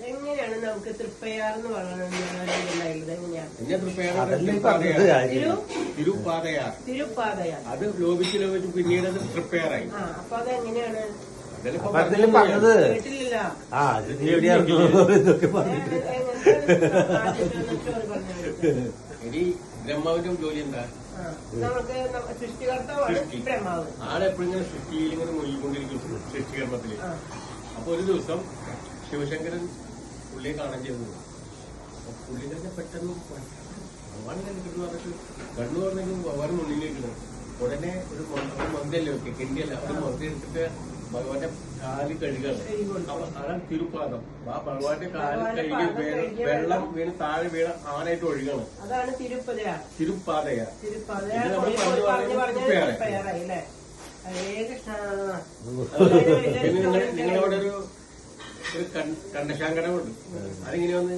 എങ്ങനെയാണ് നമുക്ക് തൃപ്പയാറെന്ന് പറയുന്നത്? എങ്ങനെയാണ് തിരുപ്പാതയാർ? അത് ലോപിച്ച് ലോപിച്ച് പിന്നീട് അത് തൃപ്പയാറായി. അപ്പൊ അതെങ്ങനെയാണ് പറഞ്ഞത്? കേട്ടില്ല. ഇനി ബ്രഹ്മാവിന്റെ ജോലി എന്താ? നമുക്ക് സൃഷ്ടികർത്താവാണ് ബ്രഹ്മാവ്. ആളെപ്പോഴും ഇങ്ങനെ സൃഷ്ടിയിൽ ഇങ്ങനെ മുഴുകിക്കൊണ്ടിരിക്കും, സൃഷ്ടികർമ്മത്തില്. അപ്പൊ ഒരു ദിവസം ശിവശങ്കരൻ പുള്ളിയെ കാണാൻ ചെയ്യുന്നു. പുള്ളി തന്നെ പെട്ടെന്ന് ഭഗവാൻ കണ്ടിട്ട് പറഞ്ഞിട്ട് കണ്ണു പറഞ്ഞെങ്കിലും ഭഗവാൻ മുന്നിലേക്കിടും. ഉടനെ ഒരു മന്ത്രല്ലേ വെക്കെ, കെണ്ടിയല്ല, ഒരു മന്ത്ര എടുത്തിട്ട് ഭഗവാന്റെ കാല് കഴുകാണ്. അതാണ് തിരുപ്പാദം. ആ ഭഗവാന്റെ കാല് കഴുകി വെള്ളം വീണ് താഴെ വീണ ആനായിട്ട് ഒഴുകാണ്. അതാണ് തിരുപ്പാതയാർ. നിങ്ങളവിടെ ഒരു കണ്ടശാങ്കടമുണ്ട്. അതെങ്ങനെയാന്ന്